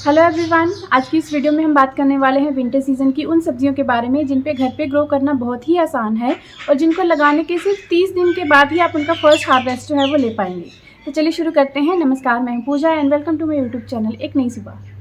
Hello everyone, आज की इस वीडियो में हम बात करने वाले हैं विंटर सीजन की उन सब्जियों के बारे में जिन पे घर पे ग्रो करना बहुत ही आसान है और जिनको लगाने के सिर्फ 30 दिन के बाद ही आप उनका फर्स्ट हार्वेस्ट जो है वो ले पाएंगे। तो चलिए शुरू करते हैं। नमस्कार, मैं हूं Pooja and welcome to my YouTube channel एक नई सुबह।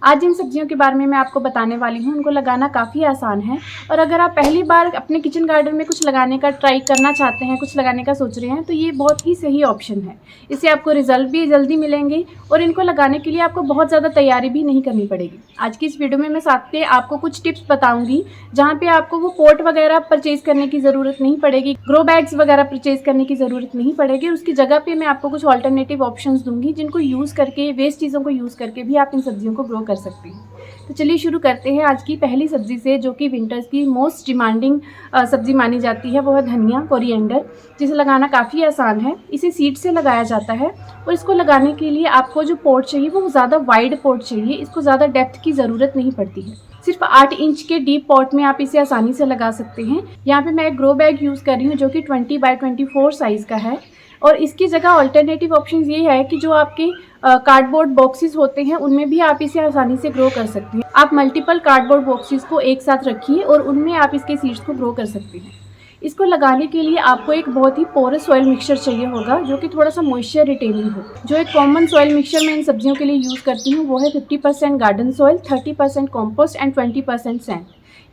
आज जिन सब्जियों के बारे में मैं आपको बताने वाली हूँ उनको लगाना काफ़ी आसान है और अगर आप पहली बार अपने किचन गार्डन में कुछ लगाने का ट्राई करना चाहते हैं, कुछ लगाने का सोच रहे हैं, तो ये बहुत ही सही ऑप्शन है। इससे आपको रिजल्ट भी जल्दी मिलेंगे और इनको लगाने के लिए आपको बहुत ज़्यादा तैयारी भी नहीं करनी पड़ेगी। आज की इस वीडियो में मैं साथ में आपको कुछ टिप्स बताऊँगी जहाँ पर आपको वो पॉट वगैरह परचेज़ करने की ज़रूरत नहीं पड़ेगी, ग्रो बैग्स वगैरह परचेज़ करने की ज़रूरत नहीं पड़ेगी। उसकी जगह पर मैं आपको कुछ ऑल्टरनेटिव ऑप्शन दूँगी जिनको यूज़ करके, वेस्ट चीज़ों को यूज़ करके भी आप इन सब्जियों को ग्रो कर सकते हैं। तो चलिए शुरू करते हैं आज की पहली सब्जी से, जो कि विंटर्स की मोस्ट डिमांडिंग सब्जी मानी जाती है। वो है धनिया, कोरिएंडर, जिसे लगाना काफ़ी आसान है। इसे सीड से लगाया जाता है और इसको लगाने के लिए आपको जो पॉट चाहिए वो ज़्यादा वाइड पॉट चाहिए। इसको ज़्यादा डेप्थ की ज़रूरत नहीं पड़ती है। सिर्फ 8 इंच के डीप पॉट में आप इसे आसानी से लगा सकते हैं। यहाँ पे मैं एक ग्रो बैग यूज़ कर रही हूँ जो कि 20 बाय 24 साइज़ का है और इसकी जगह ऑल्टरनेटिव ऑप्शन ये है कि जो आपके कार्डबोर्ड बॉक्सेस होते हैं उनमें भी आप इसे आसानी से ग्रो कर सकते हैं। आप मल्टीपल कार्डबोर्ड बॉक्सेस को एक साथ रखिए और उनमें आप इसके सीड्स को ग्रो कर सकते हैं। इसको लगाने के लिए आपको एक बहुत ही पोरस सॉइल मिक्सचर चाहिए होगा जो कि थोड़ा सा मॉइस्चर रिटेनिंग हो। जो एक कॉमन सॉइल मिक्सचर मैं इन सब्जियों के लिए यूज़ करती हूँ वो है 50% garden soil, 30% compost and 20% sand.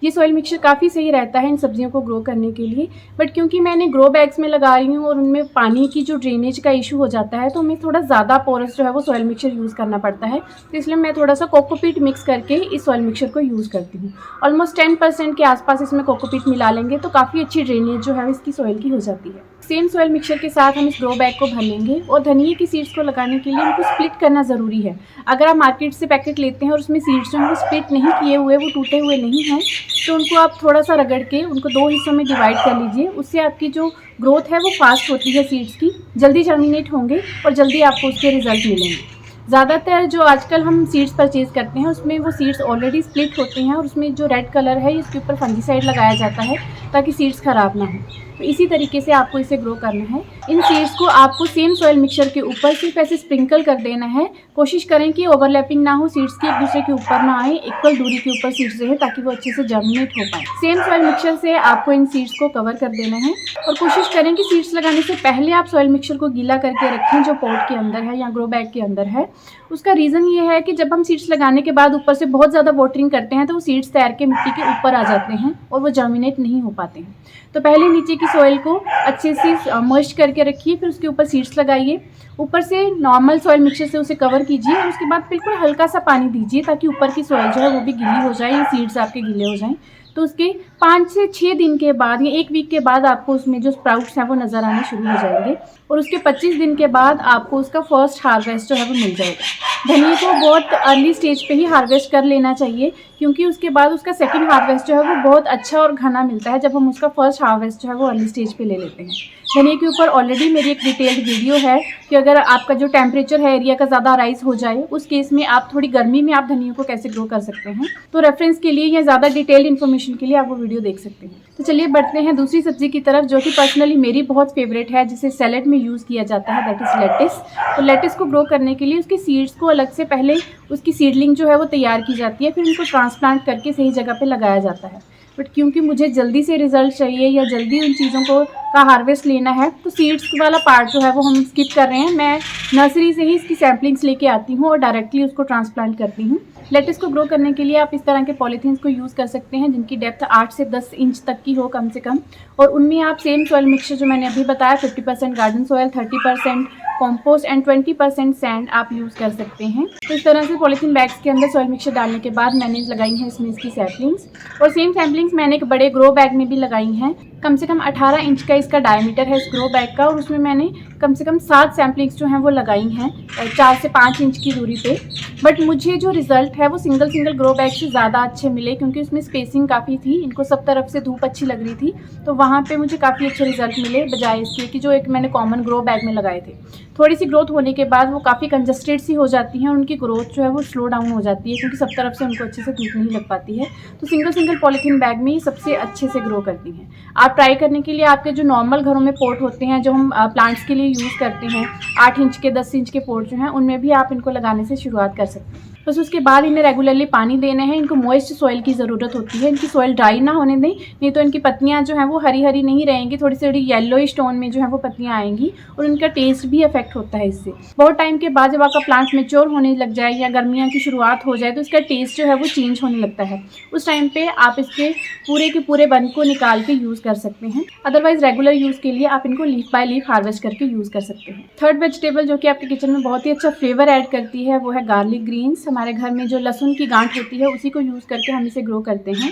ये सॉइल मिक्सचर काफ़ी सही रहता है इन सब्जियों को ग्रो करने के लिए, बट क्योंकि मैंने ग्रो बैग्स में लगा रही हूँ और उनमें पानी की जो ड्रेनेज का इशू हो जाता है तो हमें थोड़ा ज़्यादा पोरस जो है वो सॉइल मिक्सचर यूज़ करना पड़ता है। तो इसलिए मैं थोड़ा सा कोकोपीट मिक्स करके इस सॉइल मिक्सचर को यूज़ करती हूँ। ऑलमोस्ट 10% के आसपास इसमें कोकोपीट मिला लेंगे तो काफ़ी अच्छी ड्रेनेज जो है इसकी सॉइल की हो जाती है। सेम सॉइल मिक्सचर के साथ हम इस ग्रो बैग को भर लेंगे और धनिया की सीड्स को लगाने के लिए उनको स्प्लिट करना ज़रूरी है। अगर आप मार्केट से पैकेट लेते हैं और उसमें सीड्स जो हैं वो स्प्लिट नहीं किए हुए, वो टूटे हुए नहीं हैं, तो उनको आप थोड़ा सा रगड़ के उनको 2 हिस्सों में डिवाइड कर लीजिए। उससे आपकी जो ग्रोथ है वो फास्ट होती है, सीड्स की जल्दी जर्मिनेट होंगे और जल्दी आपको उसके रिजल्ट मिलेंगे। ज़्यादातर जो आजकल हम सीड्स परचेज़ करते हैं उसमें वो सीड्स ऑलरेडी स्प्लिट होते हैं और उसमें जो रेड कलर है इसके ऊपर फंजीसाइड लगाया जाता है ताकि सीड्स ख़राब ना हो। तो इसी तरीके से आपको इसे ग्रो करना है। इन सीड्स को आपको सेम सॉइल मिक्सचर के ऊपर सिर्फ ऐसे स्प्रिंकल कर देना है। कोशिश करें कि ओवरलैपिंग ना हो, सीड्स की एक दूसरे के ऊपर ना आए, इक्वल दूरी के ऊपर सीड्स रहे ताकि वो अच्छे से जर्मिनेट हो पाए। सेम सॉइल मिक्सचर से आपको इन सीड्स को कवर कर देना है और कोशिश करें कि सीड्स लगाने से पहले आप सॉइल मिक्सचर को गीला करके रखें जो पॉट के अंदर है या ग्रो बैग के अंदर है। उसका रीज़न ये है कि जब हम सीड्स लगाने के बाद ऊपर से बहुत ज़्यादा वाटरिंग करते हैं तो वो सीड्स तैर के मिट्टी के ऊपर आ जाते हैं और वो जर्मिनेट नहीं हो पाते हैं। तो पहले नीचे की सॉइल को अच्छे से मॉइस्ट करके रखिए, फिर उसके ऊपर सीड्स लगाइए। ऊपर से नॉर्मल सॉइल मिक्सचर से उसे कवर कीजिए और उसके बाद बिल्कुल हल्का सा पानी दीजिए ताकि ऊपर की सॉइल जो है वो भी गीली हो जाए, ये सीड्स आपके गीले हो जाएं। तो उसके 5 से 6 दिन के बाद या 1 वीक के बाद आपको उसमें जो स्प्राउट्स हैं वो नज़र आने शुरू हो जाएंगे और उसके 25 दिन के बाद आपको उसका फर्स्ट हार्वेस्ट जो है वो मिल जाएगा। धनिया को बहुत अर्ली स्टेज पे ही हार्वेस्ट कर लेना चाहिए क्योंकि उसके बाद उसका सेकंड हार्वेस्ट जो है वो बहुत अच्छा और घना मिलता है जब हम उसका फर्स्ट हार्वेस्ट जो है वो अर्ली स्टेज पे ले लेते हैं। धनिया के ऊपर ऑलरेडी मेरी एक डिटेल्ड वीडियो है कि अगर आपका जो टेम्परेचर है एरिया का ज़्यादा राइज हो जाए उस केस में आप थोड़ी गर्मी में आप धनिया को कैसे ग्रो कर सकते हैं। तो रेफरेंस के लिए या ज़्यादा डिटेल्ड इन्फॉर्मेशन के लिए आप वो वीडियो देख सकते हैं। तो चलिए बढ़ते हैं दूसरी सब्जी की तरफ जो कि पर्सनली मेरी बहुत फेवरेट है, जिसे सैलेड में यूज़ किया जाता है, दैट इज़ लेटिस। तो लेटिस को ग्रो करने के लिए उसके सीड्स को अलग से पहले उसकी सीडलिंग जो है वो तैयार की जाती है, फिर उनको ट्रांसप्लांट करके सही जगह पे लगाया जाता है। बट क्योंकि मुझे जल्दी से रिजल्ट चाहिए या जल्दी उन चीज़ों को का हार्वेस्ट लेना है तो सीड्स वाला पार्ट जो है वो हम स्किप कर रहे हैं। मैं नर्सरी से ही इसकी सैम्पलिंग्स लेके आती हूँ और डायरेक्टली उसको ट्रांसप्लांट करती हूँ। लेटिस को ग्रो करने के लिए आप इस तरह के पॉलीथीन्स को यूज़ कर सकते हैं जिनकी डेप्थ 8 से 10 इंच तक की हो कम से कम, और उनमें आप सेम सॉइल मिक्सचर जो मैंने अभी बताया 50% garden soil, 30% compost and 20% sand आप यूज़ कर सकते हैं। तो इस तरह से पॉलीथीन बैग्स के अंदर सॉइल मिक्सचर डालने के बाद मैंने लगाई हैं इसमें इसकी सैम्पलिंग्स, और सेम सैम्पलिंग्स मैंने एक बड़े ग्रो बैग में भी लगाई हैं। कम से कम 18 इंच का इसका डायमीटर है इस ग्रो बैग का और उसमें मैंने कम से कम 7 सैम्पलिंग्स जो हैं वो लगाई हैं 4 से 5 इंच की दूरी पे। बट मुझे जो रिज़ल्ट है वो सिंगल ग्रो बैग से ज़्यादा अच्छे मिले क्योंकि उसमें स्पेसिंग काफ़ी थी, इनको सब तरफ से धूप अच्छी लग रही थी, तो वहाँ पे मुझे काफ़ी अच्छे रिजल्ट मिले बजाय इसके कि जो एक मैंने कॉमन ग्रो बैग में लगाए थे। थोड़ी सी ग्रोथ होने के बाद वो काफ़ी कंजस्टेड सी हो जाती हैं और उनकी ग्रोथ जो है वो स्लो डाउन हो जाती है, क्योंकि सब तरफ से उनको अच्छे से धूप नहीं लग पाती है। तो सिंगल पॉलीथीन बैग में ही सबसे अच्छे से ग्रो करती हैं। आप ट्राई करने के लिए आपके जो नॉर्मल घरों में पॉट होते हैं, जो हम प्लांट्स के लिए यूज़ करते हैं, 8 इंच के 10 इंच के पॉट जो हैं, उनमें भी आप इनको लगाने से शुरुआत कर सकते हैं। बस उसके बाद इन्हें रेगुलरली पानी देना है। इनको मॉइस्ट सॉइल की ज़रूरत होती है। इनकी सॉइल ड्राई ना होने दें, नहीं तो इनकी पत्तियां जो हैं वो हरी हरी नहीं रहेंगी, थोड़ी सी येलोइश टोन में जो है वो पत्तियां आएंगी और उनका टेस्ट भी अफेक्ट होता है इससे। बहुत टाइम के बाद जब आपका प्लांट मेच्योर होने लग जाए या गर्मियाँ की शुरुआत हो जाए तो इसका टेस्ट जो है वो चेंज होने लगता है। उस टाइम पर आप इसके पूरे के पूरे बन को निकाल के यूज़ कर सकते हैं। अदरवाइज रेगुलर यूज़ के लिए आप इनको लीफ बाय लीफ हार्वेस्ट करके यूज़ कर सकते हैं। थर्ड वेजिटेबल जो कि आपके किचन में बहुत ही अच्छा फ्लेवर ऐड करती है वो है गार्लिक ग्रीन्स। हमारे घर में जो लहसुन की गांठ होती है उसी को यूज़ करके हम इसे ग्रो करते हैं।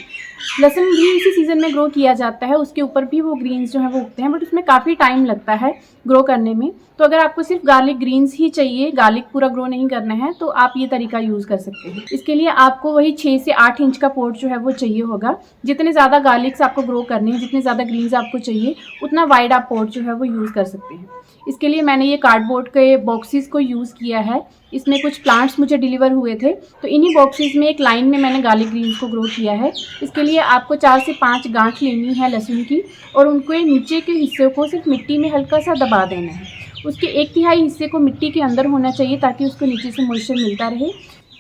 लहसुन भी इसी सीज़न में ग्रो किया जाता है, उसके ऊपर भी वो ग्रीन्स जो है वो उगते हैं, बट उसमें काफ़ी टाइम लगता है ग्रो करने में। तो अगर आपको सिर्फ गार्लिक ग्रीन्स ही चाहिए, गार्लिक पूरा ग्रो नहीं करना है, तो आप ये तरीका यूज़ कर सकते हैं। इसके लिए आपको वही 6 से 8 इंच का पॉट जो है वो चाहिए होगा। जितने ज़्यादा गार्लिक्स आपको ग्रो करने हैं, जितने ज़्यादा ग्रीन्स आपको चाहिए, उतना वाइड आप पॉट जो है वो यूज़ कर सकते हैं। इसके लिए मैंने ये कार्डबोर्ड के बॉक्सेस को यूज़ किया है। इसमें कुछ प्लांट्स मुझे डिलीवर हुए थे, तो इन्हीं बॉक्सेस में एक लाइन में मैंने गार्लिक ग्रीन्स को ग्रो किया है। इसके लिए आपको 4 से 5 गांठ लेनी है लहसुन की और उनको नीचे के हिस्से को सिर्फ मिट्टी में हल्का सा दबा देना है। उसके 1/3 हिस्से को मिट्टी के अंदर होना चाहिए ताकि उसको नीचे से मॉइस्चर मिलता रहे।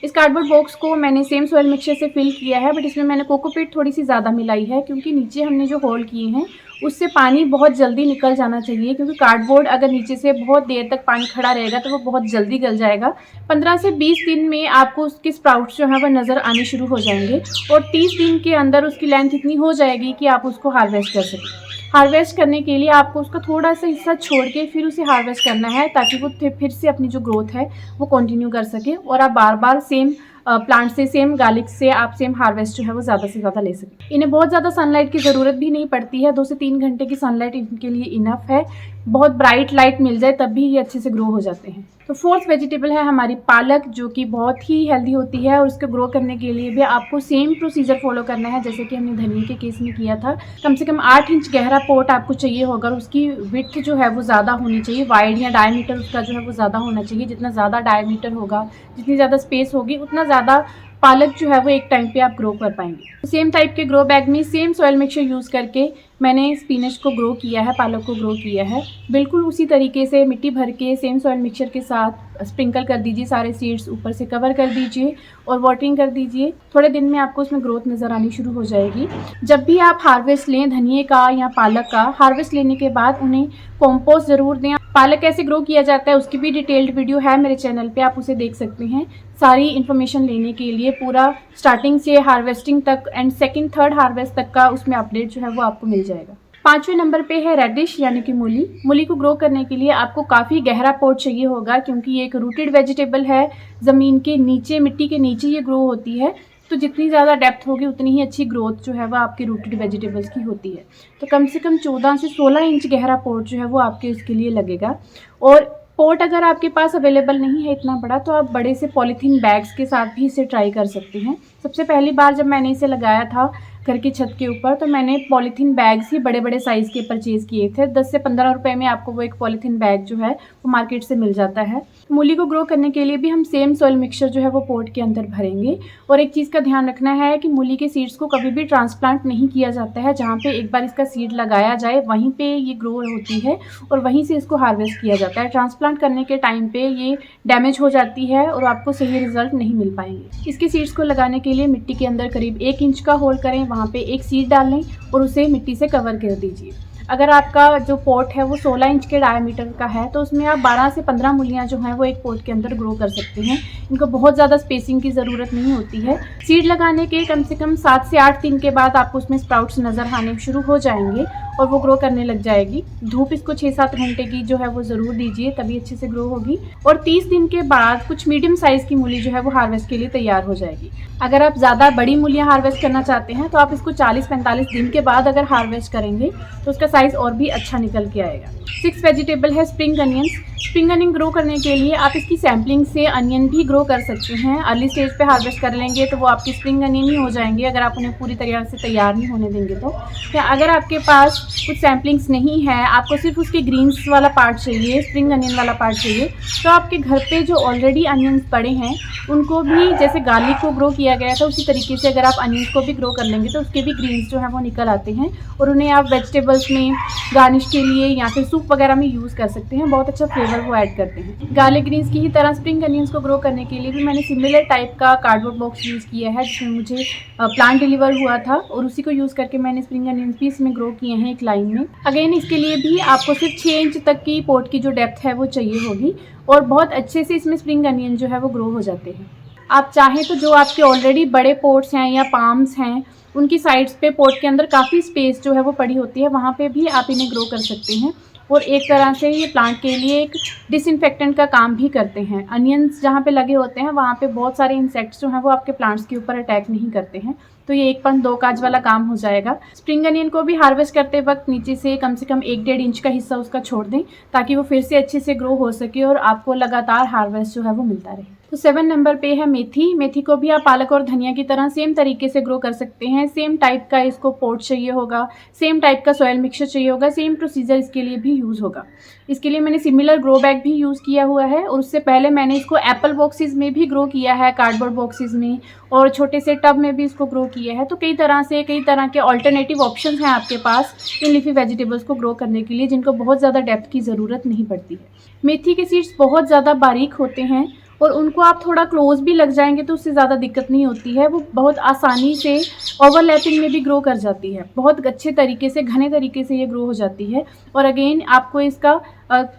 इस कार्डबोर्ड बॉक्स को मैंने सेम सॉइल मिक्सचर से फिल किया है, बट इसमें मैंने कोकोपीट थोड़ी सी ज़्यादा मिलाई है, क्योंकि नीचे हमने जो होल किए हैं उससे पानी बहुत जल्दी निकल जाना चाहिए। क्योंकि कार्डबोर्ड अगर नीचे से बहुत देर तक पानी खड़ा रहेगा तो वो बहुत जल्दी गल जाएगा। 15 से 20 दिन में आपको उसके स्प्राउट्स जो है वो नज़र आने शुरू हो जाएंगे और 30 दिन के अंदर उसकी लेंथ इतनी हो जाएगी कि आप उसको हार्वेस्ट कर सकें। हार्वेस्ट करने के लिए आपको उसका थोड़ा सा हिस्सा छोड़ के फिर उसे हार्वेस्ट करना है, ताकि वो फिर से अपनी जो ग्रोथ है वो कंटिन्यू कर सके और आप बार बार सेम प्लांट से, सेम गार्लिक से आप सेम हार्वेस्ट जो है वो ज़्यादा से ज़्यादा ले सकते। इन्हें बहुत ज़्यादा सनलाइट की ज़रूरत भी नहीं पड़ती है। 2 से 3 घंटे की सनलाइट इनके लिए इनफ है। बहुत ब्राइट लाइट मिल जाए तब भी ये अच्छे से ग्रो हो जाते हैं। तो फोर्थ वेजिटेबल है हमारी पालक, जो कि बहुत ही हेल्दी होती है और उसको ग्रो करने के लिए भी आपको सेम प्रोसीजर फॉलो करना है जैसे कि हमने धनिया के केस में किया था। कम से कम 8 इंच गहरा पॉट आपको चाहिए होगा और उसकी विड्थ जो है वो ज़्यादा होनी चाहिए, वाइड या डायमीटर उसका जो है वो ज़्यादा होना चाहिए। जितना ज़्यादा डायमीटर होगा, जितनी ज़्यादा स्पेस होगी, उतना ज़्यादा पालक जो है वो एक टाइम पे आप ग्रो कर पाएंगे। सेम टाइप के ग्रो बैग में सेम सॉइल मिक्सचर यूज़ करके मैंने स्पिनच को ग्रो किया है, पालक को ग्रो किया है। बिल्कुल उसी तरीके से मिट्टी भर के सेम सॉइल मिक्सचर के साथ स्प्रिंकल कर दीजिए, सारे सीड्स ऊपर से कवर कर दीजिए और वाटरिंग कर दीजिए। थोड़े दिन में आपको उसमें ग्रोथ नज़र आनी शुरू हो जाएगी। जब भी आप हार्वेस्ट लें धनिए का या पालक का, हार्वेस्ट लेने के बाद उन्हें कॉम्पोस्ट ज़रूर दें। पालक कैसे ग्रो किया जाता है उसकी भी डिटेल्ड वीडियो है मेरे चैनल पे, आप उसे देख सकते हैं। सारी इन्फॉर्मेशन लेने के लिए पूरा स्टार्टिंग से हार्वेस्टिंग तक एंड सेकंड थर्ड हार्वेस्ट तक का उसमें अपडेट जो है वो आपको मिल जाएगा। 5वें नंबर पे है रेडिश यानी कि मूली। मूली को ग्रो करने के लिए आपको काफ़ी गहरा पॉट चाहिए होगा, क्योंकि ये एक रूटेड वेजिटेबल है। ज़मीन के नीचे, मिट्टी के नीचे ये ग्रो होती है, तो जितनी ज़्यादा डेप्थ होगी उतनी ही अच्छी ग्रोथ जो है वो आपकी रूटेड वेजिटेबल्स की होती है। तो कम से कम 14 से 16 इंच गहरा पॉट जो है वो आपके उसके लिए लगेगा। और पॉट अगर आपके पास अवेलेबल नहीं है इतना बड़ा, तो आप बड़े से पॉलीथीन बैग्स के साथ भी इसे ट्राई कर सकते हैं। सबसे पहली बार जब मैंने इसे लगाया था घर की छत के ऊपर, तो मैंने पॉलीथीन बैग्स ही बड़े बड़े साइज़ के परचेज़ किए थे। 10 से 15 रुपए में आपको वो एक पॉलीथीन बैग जो है वो मार्केट से मिल जाता है। मूली को ग्रो करने के लिए भी हम सेम सॉइल मिक्सचर जो है वो पॉट के अंदर भरेंगे। और एक चीज़ का ध्यान रखना है कि मूली के सीड्स को कभी भी ट्रांसप्लांट नहीं किया जाता है। जहाँ पे एक बार इसका सीड लगाया जाए वहीं पे ये ग्रो होती है और वहीं से इसको हार्वेस्ट किया जाता है। ट्रांसप्लांट करने के टाइम पे ये डैमेज हो जाती है और आपको सही रिजल्ट नहीं मिल पाएंगे। इसके सीड्स को लगाने के लिए मिट्टी के अंदर करीब 1 इंच का होल करें, वहाँ पे एक सीड डाल लें और उसे मिट्टी से कवर कर दीजिए। अगर आपका जो पॉट है वो 16 इंच के डायमीटर का है, तो उसमें आप 12 से 15 मूलियाँ जो हैं वो एक पॉट के अंदर ग्रो कर सकते हैं। इनको बहुत ज़्यादा स्पेसिंग की ज़रूरत नहीं होती है। सीड लगाने के कम से कम 7 से 8 दिन के बाद आपको उसमें स्प्राउट्स नज़र आने शुरू हो जाएंगे और वो ग्रो करने लग जाएगी। धूप इसको 6-7 घंटे की जो है वो ज़रूर दीजिए, तभी अच्छे से ग्रो होगी। और 30 दिन के बाद कुछ मीडियम साइज़ की मूली जो है वो हार्वेस्ट के लिए तैयार हो जाएगी। अगर आप ज़्यादा बड़ी मूलियाँ हार्वेस्ट करना चाहते हैं तो आप इसको 40-45 दिन के बाद अगर हार्वेस्ट करेंगे तो उसका साइज़ और भी अच्छा निकल के आएगा। 6th वेजिटेबल है spring onions. Spring onion grow करने के लिए आप इसकी सैम्पलिंग से अनियन भी ग्रो कर सकते हैं। अर्ली स्टेज पे हार्वेस्ट कर लेंगे तो वो आपकी स्प्रिंग अनियन ही हो जाएंगे, अगर आप उन्हें पूरी तरह से तैयार नहीं होने देंगे तो। या अगर आपके पास कुछ सैम्पलिंग्स नहीं है, आपको सिर्फ उसके ग्रीन्स वाला पार्ट चाहिए, स्प्रिंग अनियन वाला पार्ट चाहिए, तो आपके घर पे जो ऑलरेडी अनियंस पड़े हैं उनको भी, जैसे गार्लिक को ग्रो किया गया था उसी तरीके से अगर आप अनियंस को भी ग्रो कर लेंगे तो उसके भी ग्रीन्स जो है वो निकल आते हैं और उन्हें आप वेजिटेबल्स में गार्निश के लिए या फिर सूप वगैरह में यूज़ कर सकते हैं। बहुत अच्छा फ्लेवर वो ऐड करते हैं। गार्लिक ग्रीन्स की ही तरह स्प्रिंग अनियंस को ग्रो करने के लिए भी मैंने सिमिलर टाइप का कार्डबोर्ड बॉक्स यूज़ किया है, जिसमें मुझे प्लांट डिलीवर हुआ था और उसी को यूज़ करके मैंने स्प्रिंग अनियंस भी इसमें ग्रो किए हैं एक लाइन में। अगेन इसके लिए भी आपको सिर्फ 6 इंच तक की पॉट की जो डेप्थ है वो चाहिए होगी और बहुत अच्छे से इसमें स्प्रिंग अनियन जो है वो ग्रो हो जाते हैं। आप चाहें तो जो आपके ऑलरेडी बड़े पॉट्स हैं या पाम्स हैं उनकी साइड्स पे पॉट के अंदर काफ़ी स्पेस जो है वो पड़ी होती है, वहाँ पे भी आप इन्हें ग्रो कर सकते हैं और एक तरह से ये प्लांट के लिए एक डिसइंफेक्टेंट का काम भी करते हैं। अनियंस जहाँ पे लगे होते हैं वहाँ पे बहुत सारे इंसेक्ट्स जो हैं वो आपके प्लांट्स के ऊपर अटैक नहीं करते हैं, तो ये एक पंच दो काज वाला काम हो जाएगा। स्प्रिंग अनियन को भी हार्वेस्ट करते वक्त नीचे से कम 1-1.5 इंच का हिस्सा उसका छोड़ दें ताकि वो फिर से अच्छे से ग्रो हो सके और आपको लगातार हार्वेस्ट जो है वो मिलता रहे। तो 7 नंबर पे है मेथी। मेथी को भी आप पालक और धनिया की तरह सेम तरीके से ग्रो कर सकते हैं। सेम टाइप का इसको पॉट चाहिए होगा, सेम टाइप का सॉयल मिक्सचर चाहिए होगा, सेम प्रोसीजर इसके लिए भी यूज़ होगा। इसके लिए मैंने सिमिलर ग्रो बैग भी यूज़ किया हुआ है और उससे पहले मैंने इसको एप्पल बॉक्सेस में भी ग्रो किया है, कार्डबोर्ड बॉक्सेस में और छोटे से टब में भी इसको ग्रो किया है। तो कई तरह के ऑल्टरनेटिव ऑप्शंस हैं आपके पास इन लीफी वेजिटेबल्स को ग्रो करने के लिए, जिनको बहुत ज़्यादा डेप्थ की ज़रूरत नहीं पड़ती है। मेथी के सीड्स बहुत ज़्यादा बारीक होते हैं और उनको आप थोड़ा क्लोज भी लग जाएंगे तो उससे ज़्यादा दिक्कत नहीं होती है, वो बहुत आसानी से ओवरलैपिंग में भी ग्रो कर जाती है। बहुत अच्छे तरीके से, घने तरीके से ये ग्रो हो जाती है और अगेन आपको इसका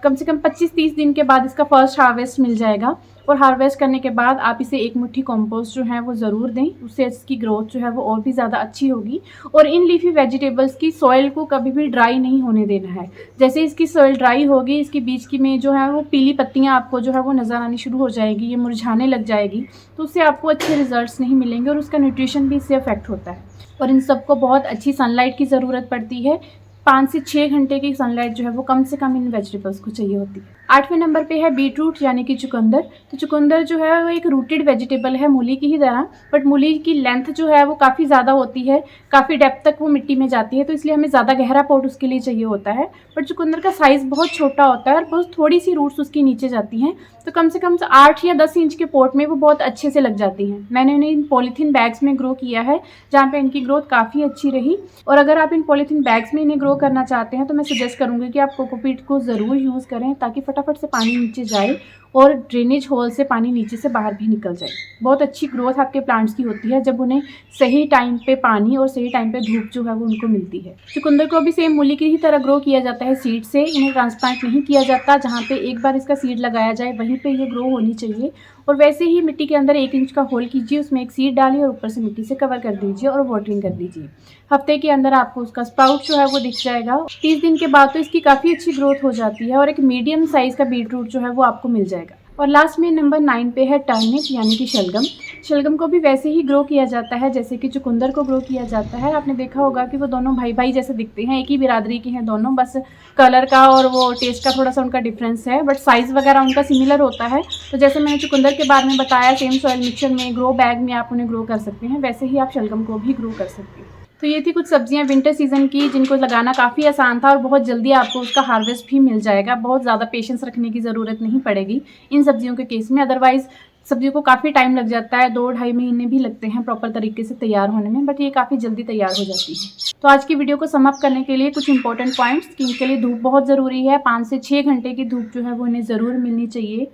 कम से कम 25-30 दिन के बाद इसका फर्स्ट हार्वेस्ट मिल जाएगा और हार्वेस्ट करने के बाद आप इसे एक मुट्ठी कंपोस्ट जो है वो ज़रूर दें, उससे इसकी ग्रोथ जो है वो और भी ज़्यादा अच्छी होगी। और इन लीफी वेजिटेबल्स की सॉइल को कभी भी ड्राई नहीं होने देना है। जैसे इसकी सॉइल ड्राई होगी, इसकी बीच की में जो है वो पीली पत्तियाँ आपको जो है वो नज़र आनी शुरू हो जाएगी, ये मुरझाने लग जाएगी, तो उससे आपको अच्छे रिजल्ट्स नहीं मिलेंगे और उसका न्यूट्रिशन भी इससे अफेक्ट होता है। और इन सबको बहुत अच्छी सनलाइट की ज़रूरत पड़ती है। 5 से 6 घंटे की सनलाइट जो है वो कम से कम इन वेजिटेबल्स को चाहिए होती है। 8वें नंबर पे है बीटरूट यानी कि चुकंदर। तो चुकंदर जो है वो एक रूटेड वेजिटेबल है मूली की ही तरह, बट मूली की लेंथ जो है वो काफ़ी ज़्यादा होती है, काफ़ी डेप्थ तक वो मिट्टी में जाती है, तो इसलिए हमें ज़्यादा गहरा पॉट उसके लिए चाहिए होता है। बट चुकंदर का साइज़ बहुत छोटा होता है और बहुत थोड़ी सी रूट्स उसकी नीचे जाती हैं, तो कम से कम 8 या 10 इंच के पॉट में वो बहुत अच्छे से लग जाती हैं। मैंने उन्हें इन पॉलीथीन बैग्स में ग्रो किया है जहाँ पे इनकी ग्रोथ काफ़ी अच्छी रही। और अगर आप इन पॉलीथीन बैग्स में इन्हें ग्रो करना चाहते हैं तो मैं सजेस्ट करूँगी कि आप कोकोपीट को ज़रूर यूज़ करें ताकि फटाफट से पानी नीचे जाए और ड्रेनेज होल से पानी नीचे से बाहर भी निकल जाए। बहुत अच्छी ग्रोथ आपके प्लांट्स की होती है जब उन्हें सही टाइम पे पानी और सही टाइम पे धूप जो है वो उनको मिलती है। चुकंदर को भी सेम मूली की ही तरह ग्रो किया जाता है सीड से, इन्हें ट्रांसप्लांट नहीं किया जाता। जहाँ पे एक बार इसका सीड लगाया जाए वहीं पे ये ग्रो होनी चाहिए। और वैसे ही मिट्टी के अंदर 1 इंच का होल कीजिए, उसमें एक सीड डालिए और ऊपर से मिट्टी से कवर कर दीजिए और वाटरिंग कर दीजिए। हफ्ते के अंदर आपको उसका स्प्राउट जो है वो दिख जाएगा। 30 दिन के बाद तो इसकी काफ़ी अच्छी ग्रोथ हो जाती है और एक मीडियम साइज़ का बीटरूट जो है वो आपको मिल जाएगा। और लास्ट में नंबर 9 पे है टर्निप यानी कि शलगम। शलगम को भी वैसे ही ग्रो किया जाता है जैसे कि चुकंदर को ग्रो किया जाता है। आपने देखा होगा कि वो दोनों भाई भाई जैसे दिखते हैं, एक ही बिरादरी के हैं दोनों, बस कलर का और वो टेस्ट का थोड़ा सा उनका डिफरेंस है, बट साइज़ वगैरह उनका सिमिलर होता है। तो जैसे मैंने चुकंदर के बारे में बताया, सेम सॉइल मिक्सचर में, ग्रो बैग में आप उन्हें ग्रो कर सकते हैं, वैसे ही आप शलगम को भी ग्रो कर सकते हैं। तो ये थी कुछ सब्जियां विंटर सीजन की जिनको लगाना काफ़ी आसान था और बहुत जल्दी आपको उसका हार्वेस्ट भी मिल जाएगा। बहुत ज़्यादा पेशेंस रखने की ज़रूरत नहीं पड़ेगी इन सब्जियों के केस में। अदरवाइज़ सब्जियों को काफ़ी टाइम लग जाता है, 2-2.5 महीने भी लगते हैं प्रॉपर तरीके से तैयार होने में, बट ये काफ़ी जल्दी तैयार हो जाती है। तो आज की वीडियो को सम अप करने के लिए कुछ इंपॉर्टेंट पॉइंट्स कि इनके लिए धूप बहुत ज़रूरी है। 5 से 6 घंटे की धूप जो है वो इन्हें ज़रूर मिलनी चाहिए।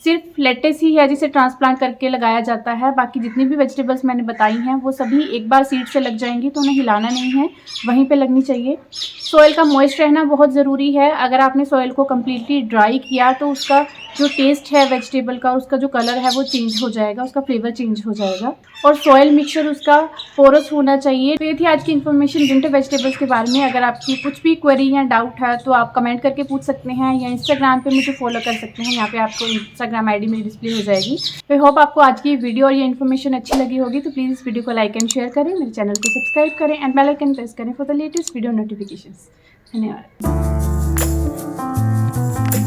सिर्फ लेटेस ही है जिसे ट्रांसप्लांट करके लगाया जाता है, बाकी जितनी भी वेजिटेबल्स मैंने बताई हैं वो सभी एक बार सीड से लग जाएंगी, तो उन्हें हिलाना नहीं है, वहीं पे लगनी चाहिए। सॉइल का मॉइस्ट रहना बहुत ज़रूरी है। अगर आपने सॉइल को कम्प्लीटली ड्राई किया तो उसका जो टेस्ट है वेजिटेबल का, उसका जो कलर है वो चेंज हो जाएगा, उसका फ्लेवर चेंज हो जाएगा। और सॉइल मिक्सचर उसका पोरस होना चाहिए। तो ये थी आज की इन्फॉर्मेशन विंटर वेजिटेबल्स के बारे में। अगर आपकी कुछ भी क्वेरी या डाउट है तो आप कमेंट करके पूछ सकते हैं या इंस्टाग्राम पे मुझे फॉलो कर सकते हैं। यहाँ पे आपको इंस्टाग्राम ID मेरी डिस्प्ले हो जाएगी। तो आई होप आपको आज की वीडियो और ये इन्फॉर्मेशन अच्छी लगी होगी। तो प्लीज़ इस वीडियो को लाइक एंड शेयर करें, मेरे चैनल को सब्सक्राइब करें एंड बेल आइकन प्रेस करें for the latest video notifications. धन्यवाद।